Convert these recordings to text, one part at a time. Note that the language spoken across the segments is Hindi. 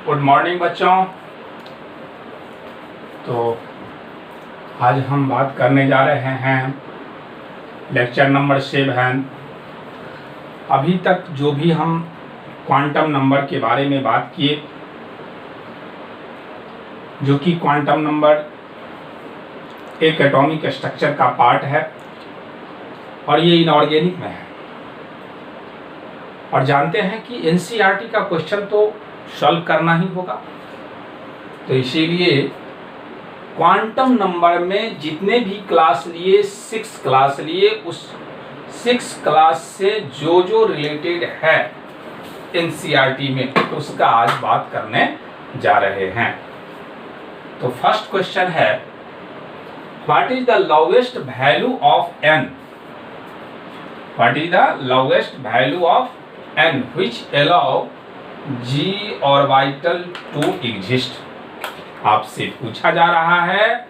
गुड मॉर्निंग बच्चों। तो आज हम बात करने जा रहे हैं लेक्चर नंबर 7। अभी तक जो भी हम क्वांटम नंबर के बारे में बात किए, जो कि क्वांटम नंबर एक एटॉमिक स्ट्रक्चर का पार्ट है और ये इनऑर्गेनिक में है। और जानते हैं कि एनसीईआरटी का क्वेश्चन तो सॉल्व करना ही होगा, तो इसीलिए क्वांटम नंबर में जितने भी क्लास लिए 6 क्लास लिए, उस 6 क्लास से जो रिलेटेड है एनसीईआरटी में, उसका आज बात करने जा रहे हैं। तो फर्स्ट क्वेश्चन है, what is the lowest value of n? What is the lowest value of n which allow g orbital to exist? आपसे पूछा जा रहा है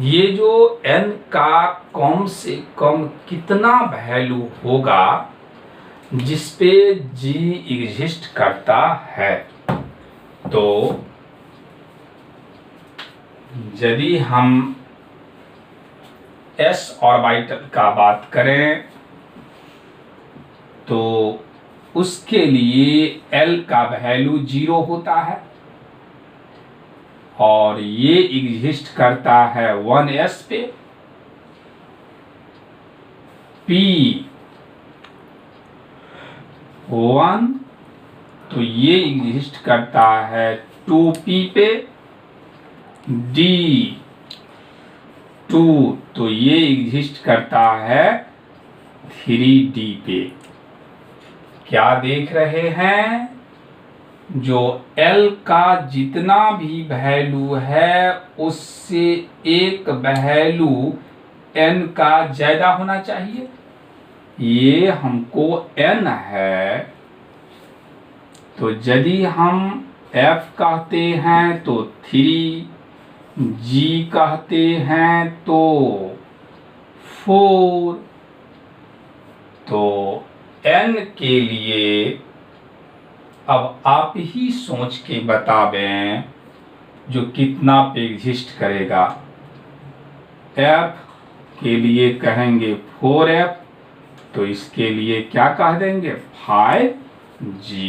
ये जो n का कम से कम कितना वैल्यू होगा जिसपे g एग्जिस्ट करता है। तो यदि हम s ऑर्बिटल का बात करें तो उसके लिए L का वैल्यू 0 होता है और ये एग्जिस्ट करता है 1s पे। P 1 तो ये एग्जिस्ट करता है 2p पे। D 2 तो ये एग्जिस्ट करता है 3d पे। क्या देख रहे हैं? जो L का जितना भी वैल्यू है उससे एक वैल्यू n का ज्यादा होना चाहिए। ये हमको n है, तो यदि हम f कहते हैं तो 3, g कहते हैं तो 4, तो n के लिए अब आप ही सोच के बतावें जो कितना पे एग्जिस्ट करेगा। f के लिए कहेंगे 4f, तो इसके लिए क्या कह देंगे 5g।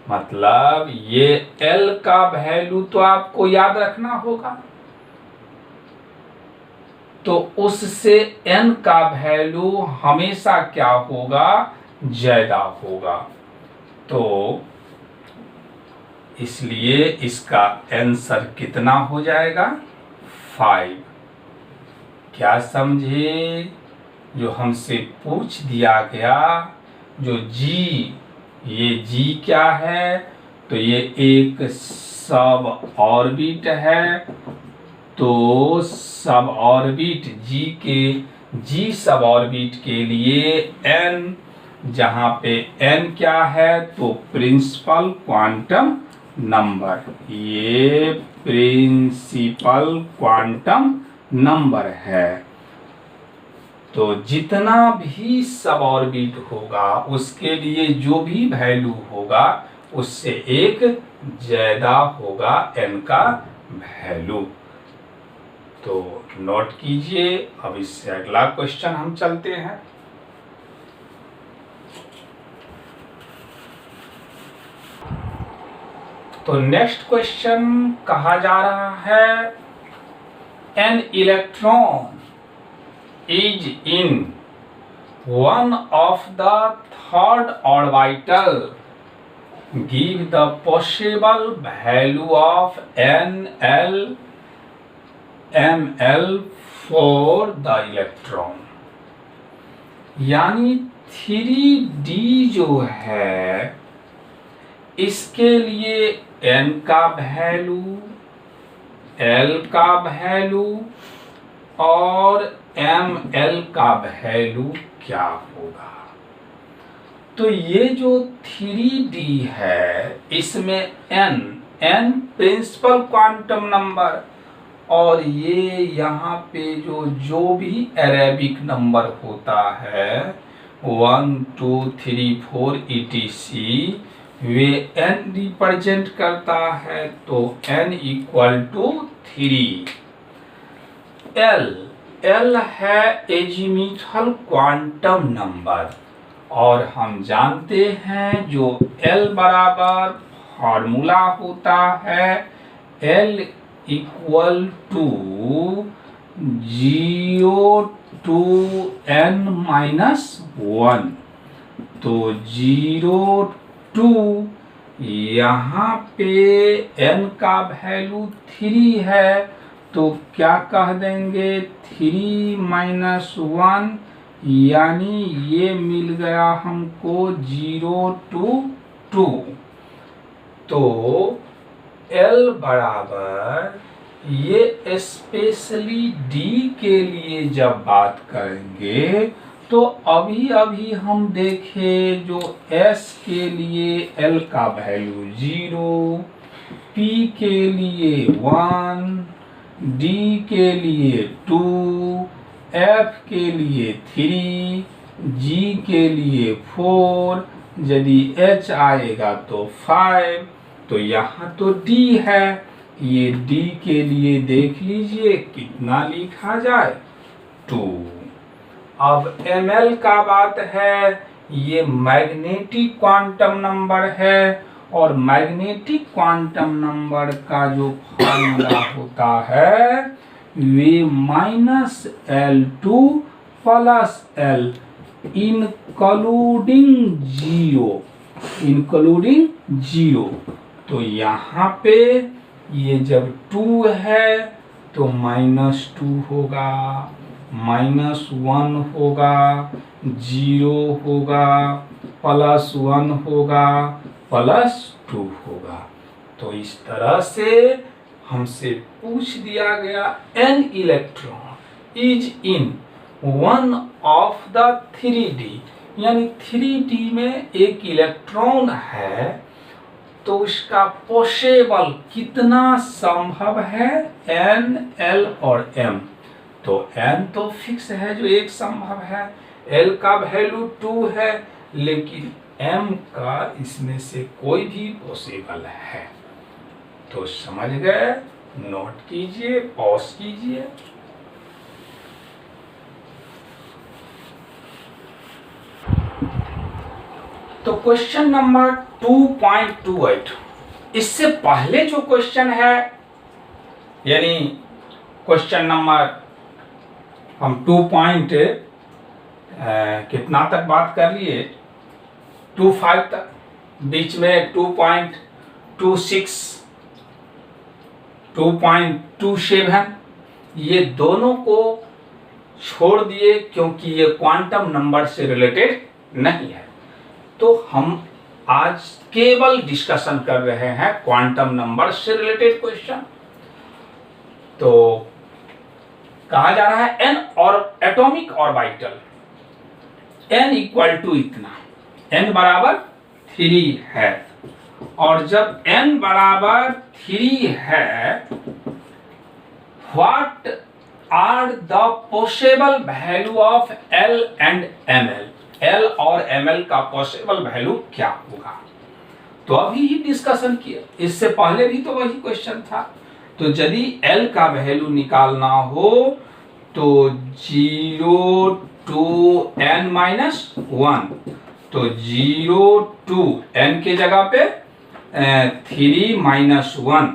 मतलब ये L का वैल्यू तो आपको याद रखना होगा, तो उससे n का वैल्यू हमेशा क्या होगा, ज्यादा होगा। तो इसलिए इसका आंसर कितना हो जाएगा 5। क्या समझे? जो हमसे पूछ दिया गया जो G, ये G क्या है? तो ये एक सब ऑर्बिट है। तो सब ऑर्बिट G सब ऑर्बिट के लिए n, जहां पे n क्या है तो प्रिंसिपल क्वांटम नंबर, ये प्रिंसिपल क्वांटम नंबर है। तो जितना भी सब ऑर्बिट होगा उसके लिए जो भी वैल्यू होगा उससे एक ज्यादा होगा n का वैल्यू। तो नोट कीजिए। अब इससे अगला क्वेश्चन हम चलते हैं। तो नेक्स्ट क्वेश्चन कहा जा रहा है, an electron is in one of the third orbital, give the possible value of ml for the electron. यानी 3d जो है इसके लिए n का वैल्यू, L का वैल्यू और ml का वैल्यू क्या होगा। तो ये जो 3d है इसमें n प्रिंसिपल क्वांटम नंबर और ये यहाँ पे जो भी अरेबिक नंबर होता है 1 2 3 4 etc वे n रिप्रेजेंट करता है, तो n इक्वल टू 3। L है एजीमुथल क्वांटम नंबर, और हम जानते हैं जो L बराबर फॉर्मूला होता है L equal to 0 to n-1। तो 0 to यहाँ पे n का वैल्यू 3 है, तो क्या कह देंगे 3 - 1, यानी ये मिल गया हमको 0 to 2। तो L बराबर ये स्पेशली D के लिए जब बात करेंगे तो अभी हम देखें जो S के लिए L का वैल्यू 0, P के लिए 1, D के लिए 2, F के लिए 3, G के लिए 4, यदि H आएगा तो 5। तो यहाँ तो D है, ये D के लिए देख लीजिए कितना लिखा जाए 2। अब ml का बात है, ये मैग्नेटिक क्वांटम नंबर है, और मैग्नेटिक क्वांटम नंबर का जो फॉर्मूला होता है वे -L2 + L इंक्लूडिंग जीरो। तो यहाँ पे ये जब 2 है तो -2 होगा, -1 होगा, 0 होगा, +1 होगा, +2 होगा। तो इस तरह से हमसे पूछ दिया गया n electron is in one of the 3D, यानी 3D में एक इलेक्ट्रॉन है, तो उसका पॉसिबल कितना संभव है n, l और m। तो n तो फिक्स है जो एक संभव है, l का वैल्यू 2 है, लेकिन m का इसमें से कोई भी पॉसिबल है। तो समझ गए, नोट कीजिए, पॉज कीजिए। तो क्वेश्चन नंबर 2.28, इससे पहले जो क्वेश्चन है, यानी क्वेश्चन नंबर हम 2 कितना तक बात कर लिए, 25 तक, बीच में 2.26, 2.27, ये दोनों को छोड़ दिए क्योंकि ये क्वांटम नंबर से रिलेटेड नहीं है। तो हम आज केवल डिस्कशन कर रहे हैं क्वांटम नंबर से रिलेटेड क्वेश्चन। तो कहा जा रहा है n और atomic orbital, n equal to इतना, n बराबर 3 है, और जब n बराबर 3 है, what are the possible value of L and ML, L और ML का पॉसिबल वैल्यू क्या होगा। तो अभी ही डिस्कशन किया, इससे पहले भी तो वही क्वेश्चन था। तो यदि L का वैल्यू निकालना हो तो 0 to n-1, तो 0 to n के जगह पे 3 - 1,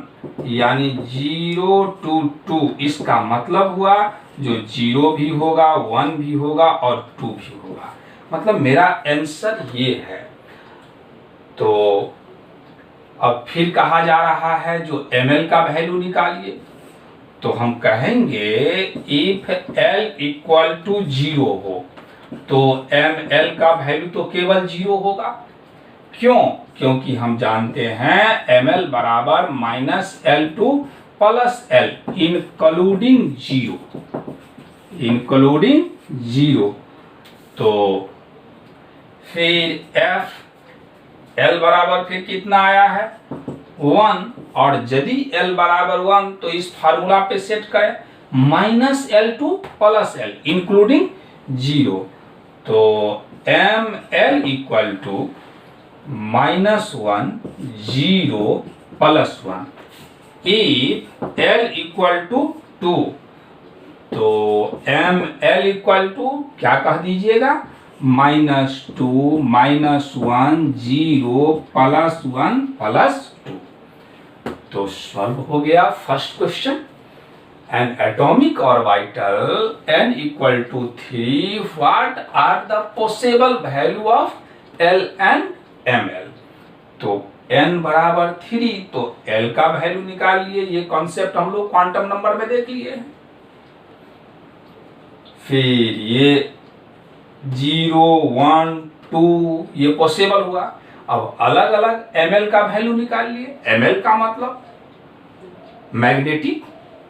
यानी 0 to 2। इसका मतलब हुआ जो 0 भी होगा, 1 भी होगा और 2 भी होगा। मतलब मेरा आंसर ये है। तो अब फिर कहा जा रहा है जो ml का वैल्यू निकालिए। तो हम कहेंगे इफ L इक्वल टू 0 हो तो ml का वैल्यू तो केवल 0 होगा। क्यों? क्योंकि हम जानते हैं ml बराबर -L2 + L इंक्लूडिंग जीरो। तो फिर F L बराबर फिर कितना आया है 1, और यदि L बराबर 1 तो इस फार्मूला पे सेट करें -L2 + L इंक्लूडिंग जीरो। तो m l equal to -1 0 +1 if l equal to 2, तो एम एल इक्वल टू क्या कह दीजिएगा, -2 -1 0 +1 +2। तो सॉल्व हो गया first question. An atomic orbital n equal to 3, what are the possible value of L and ml? तो n बराबर 3, तो L का वैल्यू निकाल लिए। ये कॉन्सेप्ट हम लोग क्वांटम नंबर में देख लिए हैं। फिर ये 0 1 2 ये पॉसिबल हुआ। अब अलग अलग ml का वैल्यू निकाल लिए। ml का मतलब मैग्नेटिक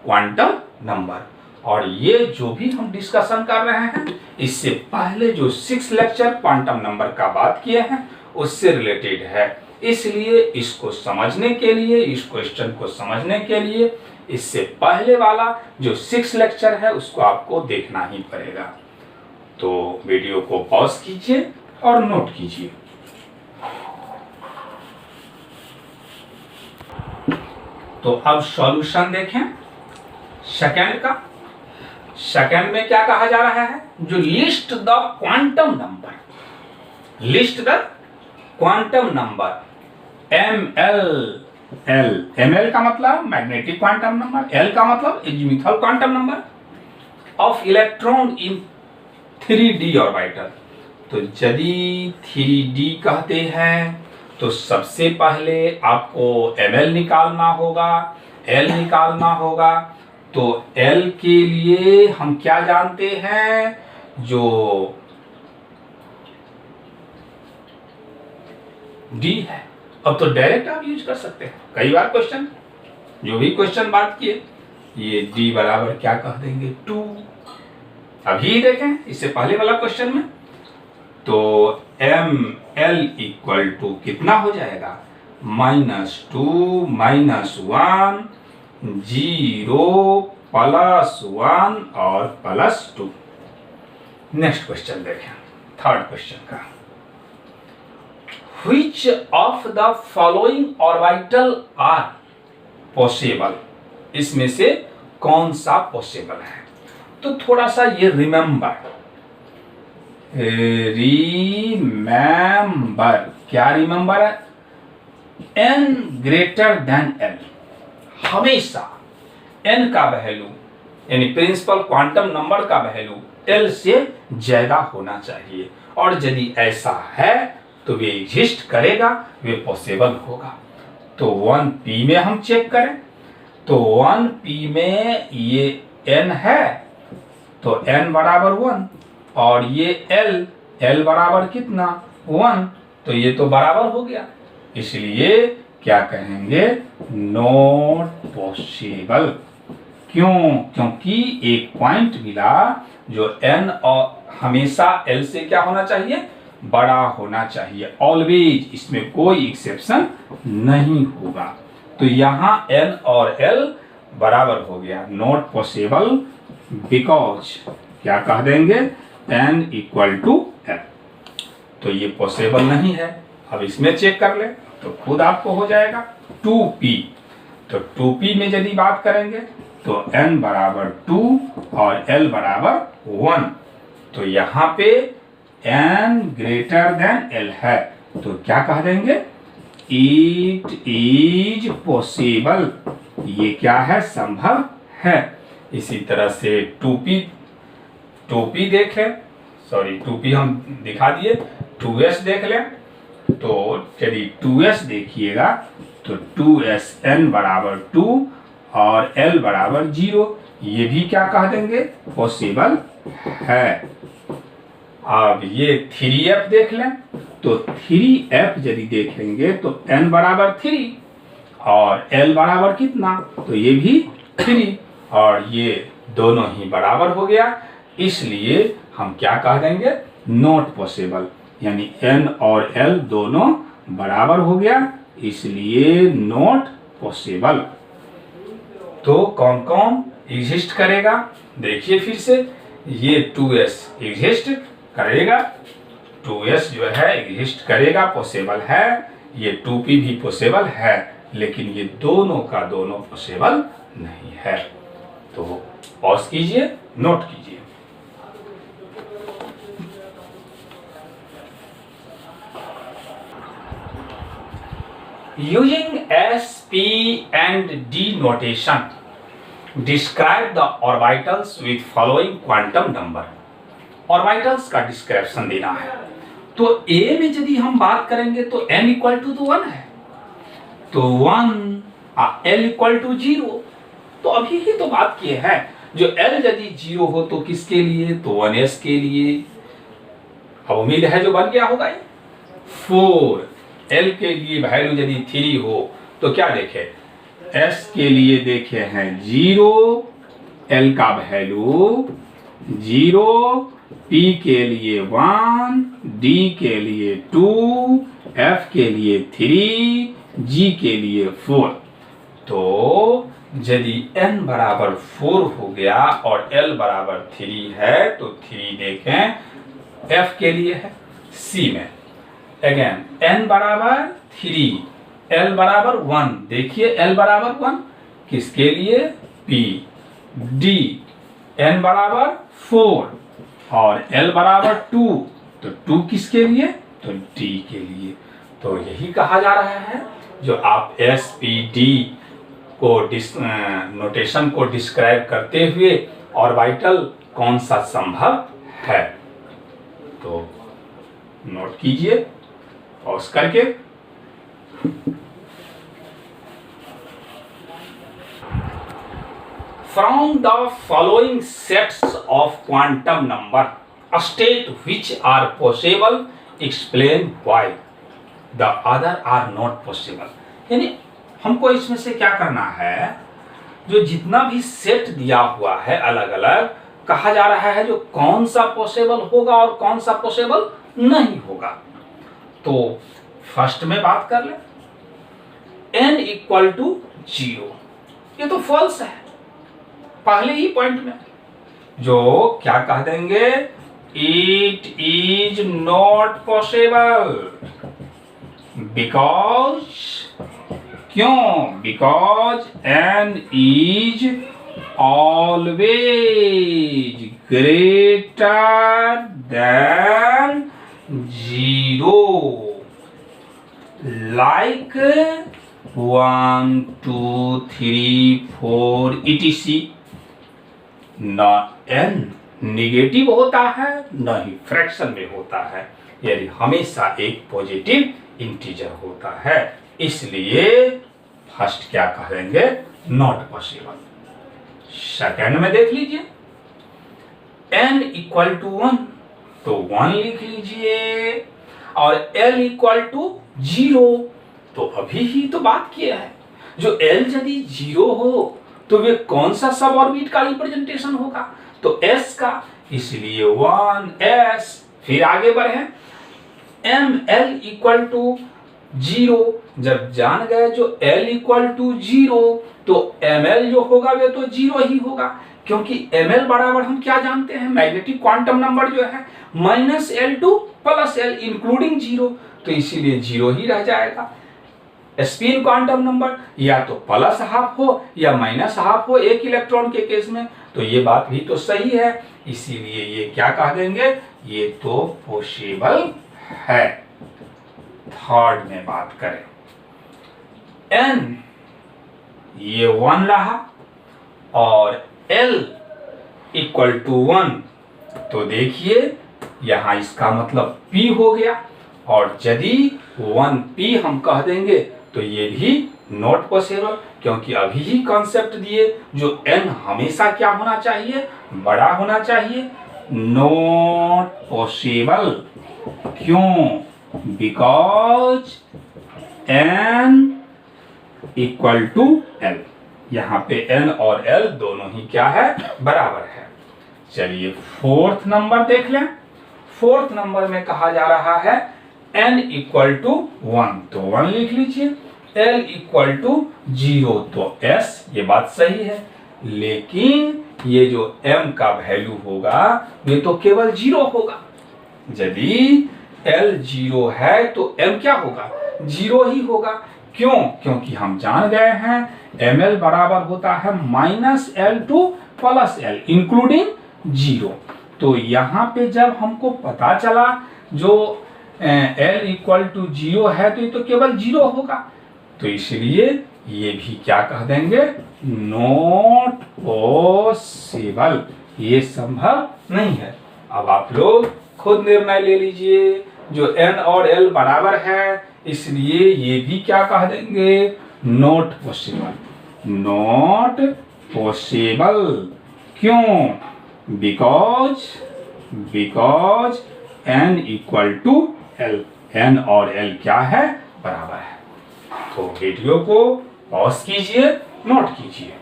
क्वांटम नंबर। और ये जो भी हम डिस्कशन कर रहे हैं, इससे पहले जो 6 लेक्चर क्वांटम नंबर का बात किए हैं उससे रिलेटेड है। इसलिए इसको समझने के लिए, इस क्वेश्चन को समझने के लिए इससे पहले वाला जो 6 लेक्चर है उसको आपको देखना ही पड़ेगा। तो वीडियो को पॉज कीजिए और नोट कीजिए। तो अब सॉल्यूशन देखें सेकंड का। सेकंड में क्या कहा जा रहा है, जो list the quantum number, list the quantum number ml का मतलब मैग्नेटिक क्वांटम नंबर, L का मतलब azimuthal quantum number of electron in 3D orbital. तो यदि 3D कहते हैं तो सबसे पहले आपको ml निकालना होगा, L निकालना होगा। तो L के लिए हम क्या जानते हैं, जो D है। अब तो डायरेक्ट आप यूज कर सकते हैं। कई बार क्वेश्चन, जो भी क्वेश्चन बात किए, ये D बराबर क्या कह देंगे 2। अभी देखें इससे पहले वाला क्वेश्चन में, तो ml इक्वल टू कितना हो जाएगा, -2 -1 0 +1 और +2। नेक्स्ट क्वेश्चन देखें, थर्ड क्वेश्चन का। Which of the following orbital are possible? इसमें से कौन सा पॉसिबल है? तो थोड़ा सा ये रिमेंबर, क्या रिमेंबर है, n ग्रेटर देन l। हमेशा n का वैल्यू यानी प्रिंसिपल क्वांटम नंबर का वैल्यू l से ज्यादा होना चाहिए। और यदि ऐसा है तो वे एग्जिस्ट करेगा, वे पॉसिबल होगा। तो 1p में हम चेक करें, तो 1p में ये n है, तो n बराबर 1, और ये l बराबर कितना 1, तो ये तो बराबर हो गया। इसलिए क्या कहेंगे, नॉट पॉसिबल। क्यों? क्योंकि एक पॉइंट मिला जो n और हमेशा l से क्या होना चाहिए, बड़ा होना चाहिए, ऑलवेज। इसमें कोई एक्सेप्शन नहीं होगा। तो यहाँ n और l बराबर हो गया, नॉट पॉसिबल बिकॉज क्या कह देंगे, n इक्वल टू l। तो ये पॉसिबल नहीं है। अब इसमें चेक कर ले तो खुद आपको हो जाएगा 2p। तो 2p में यदि बात करेंगे तो n बराबर 2 और l बराबर 1। तो यहाँ पे n ग्रेटर देन l है, तो क्या कह देंगे, इट इज पॉसिबल। ये क्या है, संभव है। इसी तरह से 2p देख लें, सॉरी 2p हम दिखा दिए, 2s देख लें। तो यदि 2s देखिएगा तो 2sn बराबर 2 और l बराबर 0, ये भी क्या कह देंगे, पॉसिबल है। अब ये 3f देख लें, तो 3f यदि देखेंगे तो n बराबर 3 और l बराबर कितना, तो ये भी 3, और ये दोनों ही बराबर हो गया। इसलिए हम क्या कह देंगे, नॉट पॉसिबल, यानी n और l दोनों बराबर हो गया, इसलिए नॉट पॉसिबल। तो कौन कौन एग्जिस्ट करेगा, देखिए फिर से, ये 2s एग्जिस्ट करेगा, 2s जो है एग्जिस्ट करेगा, पॉसिबल है, ये 2p भी पॉसिबल है, लेकिन ये दोनों का दोनों पॉसिबल नहीं है। तो पॉज कीजिए, नोट कीजिए। Using S, P and D notation, describe the orbitals with following quantum number. Orbitals का डिस्क्रिप्शन देना है। तो A में यदि हम बात करेंगे तो n इक्वल टू तो 1 है, तो 1 L इक्वल टू 0। तो अभी ही तो बात किए हैं, जो L यदि 0 हो तो किसके लिए, तो 1s के लिए। अब उम्मीद है जो बन गया होगा ये 4। L के लिए वैल्यू यदि 3 हो तो क्या देखे, S के लिए देखे हैं 0, L का वैल्यू 0, P के लिए 1, D के लिए 2, F के लिए 3, G के लिए 4। तो यदि n बराबर 4 हो गया और L बराबर 3 है तो 3 देखें F के लिए है। C में अगेन n बराबर 3, L बराबर 1, देखिए L बराबर 1 किसके लिए, P। D n बराबर 4 और L बराबर 2, तो 2 किसके लिए, तो D के लिए। तो यही कहा जा रहा है, जो आप S P D को नोटेशन को डिस्क्राइब करते हुए ऑर्बिटल कौन सा संभव है। तो नोट कीजिए पॉज करके। From the following sets of quantum number, state which are possible, explain why the other are not possible। यानी हमको इसमें से क्या करना है, जो जितना भी सेट दिया हुआ है अलग अलग, कहा जा रहा है जो कौन सा पॉसिबल होगा और कौन सा पॉसिबल नहीं होगा। तो फर्स्ट में बात कर ले, n इक्वल टू 0, ये तो फॉल्स है पहले ही पॉइंट में, जो क्या कह देंगे, it is not possible because, क्यों, because n is always greater than 0, like 1 2 3 4 etc। न n निगेटिव होता है न ही फ्रैक्शन में होता है, यानी हमेशा एक पॉजिटिव इंटीजर होता है। इसलिए फर्स्ट क्या कहेंगे, नॉट पॉसिबल। सेकंड में देख लीजिए, n इक्वल टू 1, तो 1 लिख लीजिए, और L इक्वल टू 0, तो अभी ही तो बात किया है, जो L यदि 0 हो तो वे कौन सा सब ऑर्बिट का रिप्रेजेंटेशन होगा, तो S का, इसलिए 1s। फिर आगे बढ़े, m L इक्वल टू 0, जब जान गए जो L इक्वल टू 0 तो ml जो होगा वे तो 0 ही होगा, क्योंकि ml बराबर हम क्या जानते हैं, मैग्नेटिक क्वांटम नंबर जो है -L2 + L इंक्लूडिंग 0, तो इसीलिए 0 ही रह जाएगा। स्पिन क्वांटम नंबर या तो +½ हो या -½ हो एक इलेक्ट्रॉन के केस में, तो ये बात भी तो सही है, इसीलिए ये क्या कह देंगे, ये तो पॉसिबल है। थर्ड में बात करें, n ये 1 रहा और L इक्वल टू 1, तो देखिए यहां इसका मतलब P हो गया, और यदि 1p हम कह देंगे तो ये भी नॉट पॉसिबल, क्योंकि अभी ही कॉन्सेप्ट दिए जो n हमेशा क्या होना चाहिए, बड़ा होना चाहिए। नॉट पॉसिबल, क्यों, because n equal to L, यहाँ पे n और L दोनों ही क्या है, बराबर है। चलिए फोर्थ नंबर देख लें। फोर्थ नंबर में कहा जा रहा है n इक्वल टू 1, तो 1 लिख लीजिए, L इक्वल टू 0, तो S, ये बात सही है, लेकिन ये जो m का वैल्यू होगा ये तो केवल 0 होगा। यदि L 0 है तो M क्या होगा, 0 ही होगा। क्यों? क्योंकि हम जान गए हैं ML बराबर होता है -L टू +L इंक्लूडिंग 0। तो यहाँ पे जब हमको पता चला जो L इक्वल टू 0 है तो ये तो केवल 0 होगा, तो इसलिए ये भी क्या कह देंगे, नॉट पॉसिबल, ये संभव नहीं है। अब आप लोग खुद निर्णय ले लीजिए, जो N और L बराबर है इसलिए ये भी क्या कह देंगे, नॉट पॉसिबल, नॉट पॉसिबल। क्यों? Because N equal to L, N और L क्या है, बराबर है। तो वीडियो को पॉज कीजिए, नोट कीजिए।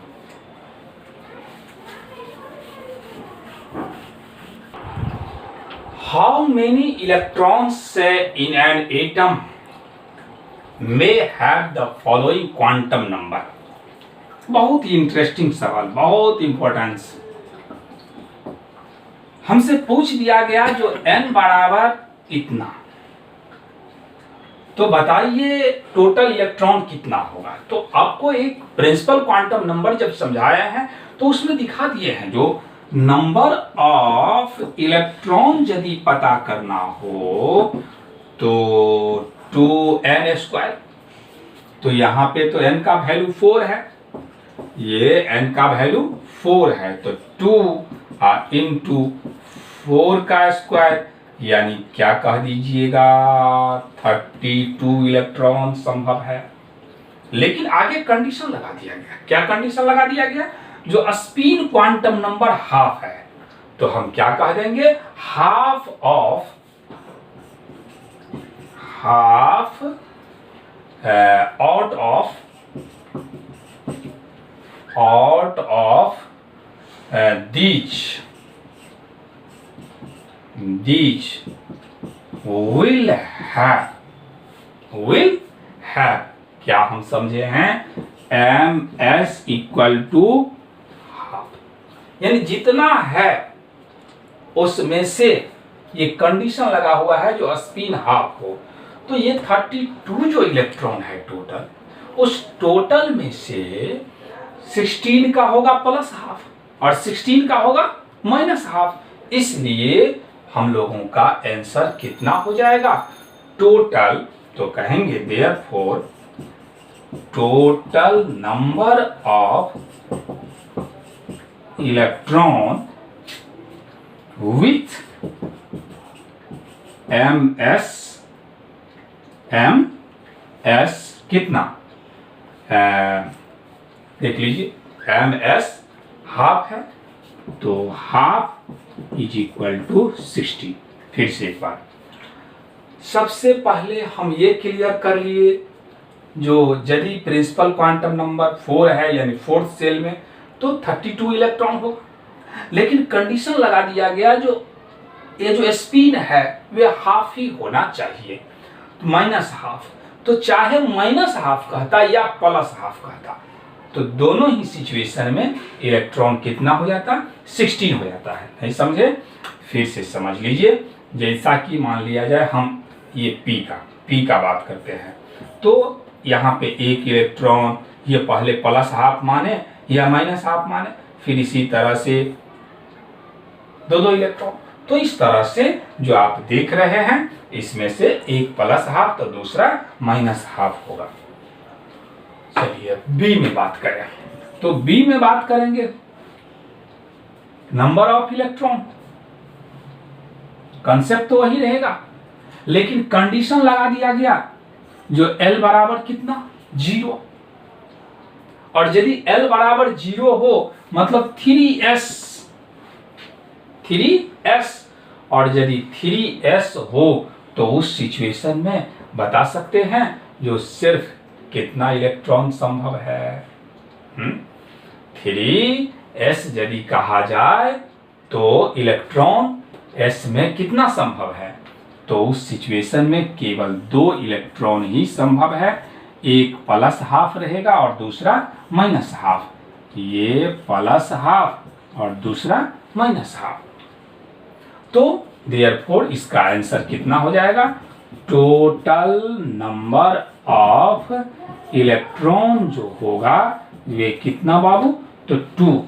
How many electrons in an atom may have the following quantum number। बहुत ही इंटरेस्टिंग सवाल, बहुत इंपॉर्टेंस। हमसे पूछ दिया गया जो n बराबर इतना, तो बताइए टोटल इलेक्ट्रॉन कितना होगा। तो आपको एक प्रिंसिपल क्वांटम नंबर जब समझाया है तो उसमें दिखा दिए हैं, जो नंबर ऑफ इलेक्ट्रॉन यदि पता करना हो तो 2n²। तो यहाँ पे तो n का वैल्यू 4 है, ये n का वैल्यू 4 है, तो 2 इंटू 4 का स्क्वायर, यानी क्या कह दीजिएगा, 32 इलेक्ट्रॉन संभव है। लेकिन आगे कंडीशन लगा दिया गया। क्या कंडीशन लगा दिया गया? जो स्पिन क्वांटम नंबर हाफ है, तो हम क्या कह देंगे, half out of these will have क्या हम समझे हैं, MS इक्वल टू हाफ, यानी जितना है उसमें से ये कंडीशन लगा हुआ है जो स्पिन हाफ हो। तो ये 32 जो इलेक्ट्रॉन है टोटल, उस टोटल में से 16 का होगा प्लस हाफ और 16 का होगा माइनस हाफ। इसलिए हम लोगों का आंसर कितना हो जाएगा, टोटल, तो कहेंगे therefore total number of electron with MS कितना, देख लीजिए MS हाफ है, तो हाफ इज इक्वल टू 60। फिर से एक बार, सबसे पहले हम ये क्लियर कर लिए, जो यदि प्रिंसिपल क्वांटम नंबर 4 है यानी फोर्थ सेल में, तो 32 इलेक्ट्रॉन होगा। लेकिन कंडीशन लगा दिया गया जो ये जो स्पिन है वे हाफ ही होना चाहिए, तो माइनस हाफ। तो चाहे माइनस हाफ कहता या प्लस हाफ कहता, तो दोनों ही सिचुएशन में इलेक्ट्रॉन कितना हो जाता, 16 हो जाता है। नहीं समझे? फिर से समझ लीजिए, जैसा कि मान लिया जाए हम ये P का बात करते हैं, तो यहाँ पे एक इलेक्ट्रॉन, ये पहले प्लस हाफ माने या माइनस हाफ माने, फिर इसी तरह से दो इलेक्ट्रॉन। तो इस तरह से जो आप देख रहे हैं इसमें से एक प्लस हाफ तो दूसरा माइनस हाफ होगा। चलिए बी में बात करें, तो बी में बात करेंगे नंबर ऑफ इलेक्ट्रॉन, कंसेप्ट तो वही रहेगा, लेकिन कंडीशन लगा दिया गया जो L बराबर कितना, 0। और यदि L बराबर 0 हो मतलब 3s, और यदि 3s हो तो उस सिचुएशन में बता सकते हैं जो सिर्फ कितना इलेक्ट्रॉन संभव है, 3s यदि कहा जाए तो इलेक्ट्रॉन s में कितना संभव है, तो उस सिचुएशन में केवल 2 इलेक्ट्रॉन ही संभव है, एक प्लस हाफ रहेगा और दूसरा माइनस हाफ, ये प्लस हाफ और दूसरा माइनस हाफ। तो देयरफॉर इसका आंसर कितना हो जाएगा, टोटल नंबर ऑफ इलेक्ट्रॉन जो होगा वे कितना बाबू, तो 2।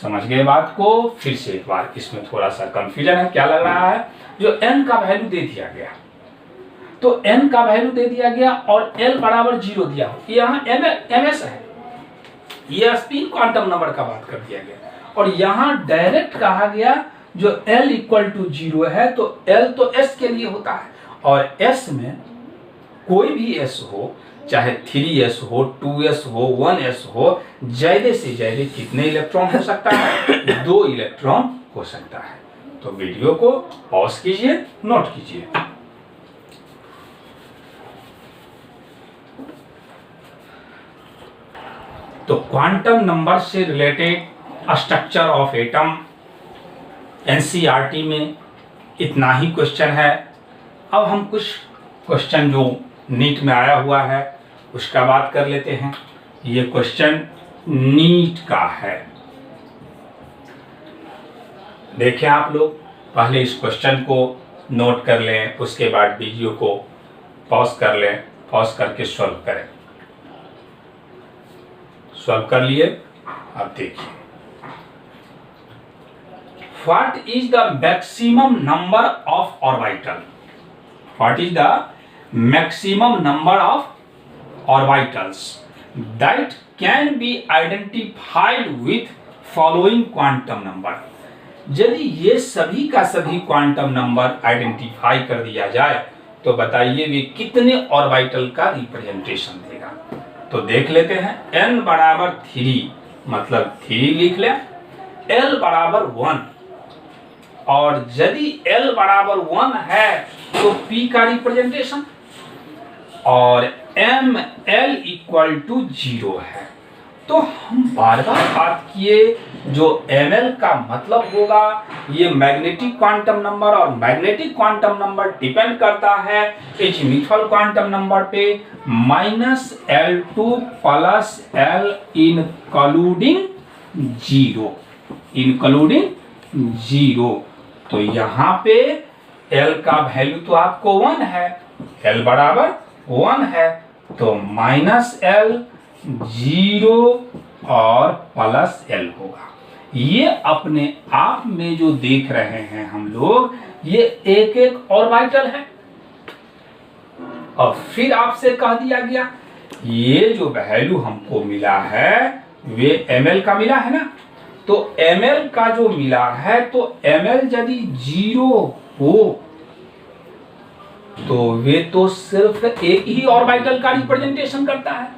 समझ गए बात को। फिर से एक बार, इसमें थोड़ा सा कंफ्यूजन है, क्या लग रहा है, जो n का वैल्यू दे दिया गया, तो n का वैल्यू दे दिया गया और l बराबर 0 दिया हो, यहाँ ms है, ये स्पिन क्वांटम नंबर का बात कर दिया गया, और यहाँ डायरेक्ट कहा गया जो l इक्वल टू 0 है, तो l तो s के लिए होता है, और s में कोई भी s हो, चाहे 3s हो, 2s हो, 1s हो, ज्यादा से ज्यादा कितने इलेक्ट्रॉन हो सकता है, 2 इलेक्ट्रॉन हो सकता है। तो वीडियो को पॉज कीजिए, नोट कीजिए। तो क्वांटम नंबर से related structure of atom NCERT में इतना ही क्वेश्चन है। अब हम कुछ क्वेश्चन जो नीट में आया हुआ है उसका बात कर लेते हैं। ये क्वेश्चन नीट का है, देखें आप लोग, पहले इस क्वेश्चन को नोट कर लें, उसके बाद वीडियो को पॉज कर लें, पॉज करके सॉल्व करें। सॉल्व कर लिए, अब देखिए, what is the maximum number of orbital, what is the maximum number of orbitals that can be identified with following quantum number। यदि ये सभी का सभी क्वांटम नंबर आइडेंटिफाई कर दिया जाए तो बताइए वे कितने ऑर्बिटल का रिप्रेजेंटेशन देगा। तो देख लेते हैं, n बराबर 3 मतलब 3 लिख लें, l बराबर 1, और यदि l बराबर 1 है तो p का रिप्रेजेंटेशन, और ml इक्वल टू 0 है। तो हम बार बार बात किए, जो ml का मतलब होगा ये मैग्नेटिक क्वांटम नंबर, और मैग्नेटिक क्वांटम नंबर डिपेंड करता है एजीमुथल क्वांटम नंबर पे, -L2 प्लस L इंक्लूडिंग 0, तो यहाँ पे L का वैल्यू तो आपको 1 है, L बराबर 1 है, तो -L 0 और प्लस L होगा। ये अपने आप में जो देख रहे हैं हम लोग, ये एक एक ऑर्बिटल है। और फिर आपसे कह दिया गया ये जो वैल्यू हमको मिला है वे ml का मिला है ना, तो ml का जो मिला है, तो ml यदि 0 हो तो वे तो सिर्फ एक ही ऑर्बिटल का रिप्रेजेंटेशन करता है।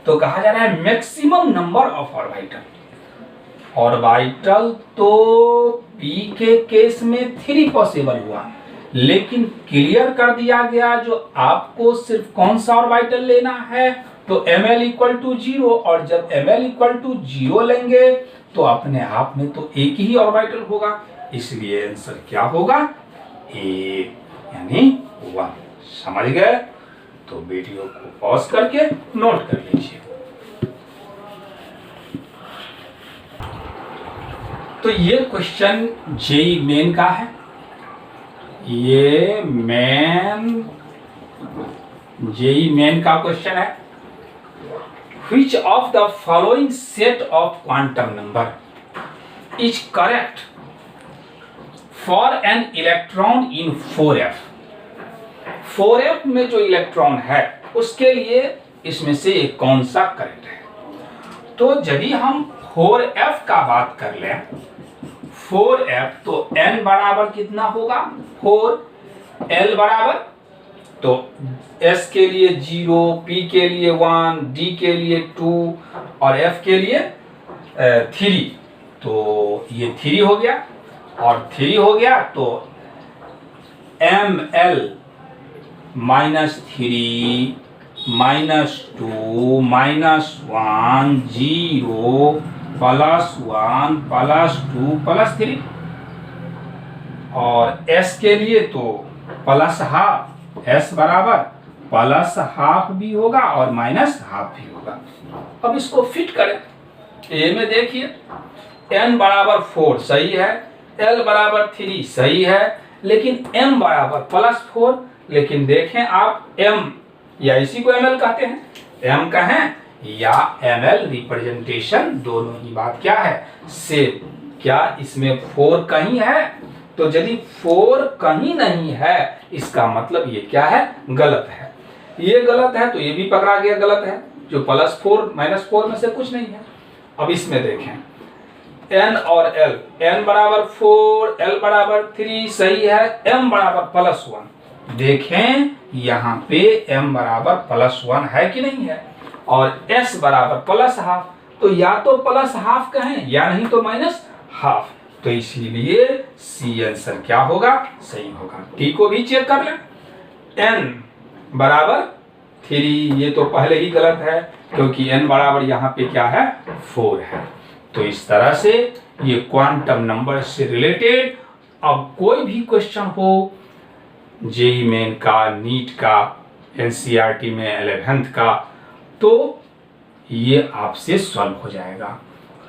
तो कहा जा रहा है maximum number of orbital. Orbital तो p के केस में 3 पॉसिबल हुआ, लेकिन क्लियर कर दिया गया जो आपको सिर्फ कौन सा ऑर्बिटल लेना है, तो ml इक्वल टू 0, और जब ml इक्वल टू 0 लेंगे तो अपने आप में तो एक ही ऑर्बिटल होगा, इसलिए आंसर क्या होगा, ए यानी 1। समझ गए? तो वीडियो को पॉज करके नोट कर लीजिए। तो ये क्वेश्चन जेई मेन का है, ये जेई मेन का क्वेश्चन है। Which of the following set of quantum number is correct for an electron in 4f? 4f में जो इलेक्ट्रॉन है उसके लिए इसमें से एक कौन सा करेक्ट है? तो यदि हम 4f का बात कर लें, 4f तो n बराबर कितना होगा 4, l बराबर, तो s के लिए 0, p के लिए 1, d के लिए 2 और f के लिए 3, तो ये 3 हो गया, और 3 हो गया तो ml -3 -2 -1 0 +1 +2 +3, और s के लिए तो +½ s बराबर +½ भी होगा और -½ भी होगा। अब इसको फिट करें, ए में देखिए n बराबर 4 सही है, l बराबर 3 सही है, लेकिन m बराबर +4, लेकिन देखें आप m या इसी को ml कहते हैं, m कहें या ml रिप्रेजेंटेशन दोनों ही बात क्या है सेम। क्या इसमें 4 कहीं है? तो यदि 4 कहीं नहीं है इसका मतलब ये क्या है गलत है। ये गलत है तो ये भी पकड़ा गया गलत है, जो +4 -4 में से कुछ नहीं है। अब इसमें देखें n और l, n बराबर 4 l बराबर 3 सही है, m बराबर +1। देखें यहाँ पे m बराबर +1 है कि नहीं है, और s बराबर +½ तो या तो +½ कहें या नहीं तो -½ तो इसीलिए सी आंसर क्या होगा सही होगा। टी को भी चेक कर लें, n बराबर 3 ये तो पहले ही गलत है क्योंकि n बराबर यहाँ पे क्या है 4 है। तो इस तरह से ये क्वांटम नंबर से रिलेटेड अब कोई भी क्वेश्चन हो जेईई मेन का, नीट का, एनसीईआरटी में 11th का, तो ये आपसे सॉल्व हो जाएगा।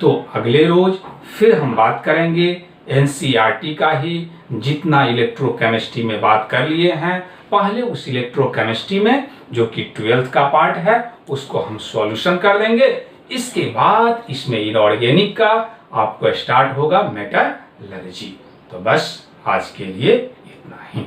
तो अगले रोज फिर हम बात करेंगे एनसीईआरटी का ही, जितना इलेक्ट्रोकेमिस्ट्री में बात कर लिए हैं पहले उस इलेक्ट्रोकेमिस्ट्री में जो कि 12th का पार्ट है उसको हम सॉल्यूशन कर देंगे। इसके बाद इसमें इनऑर्गेनिक का आपको स्टार्ट होगा मेटलर्जी। तो बस आज के लिए इतना ही।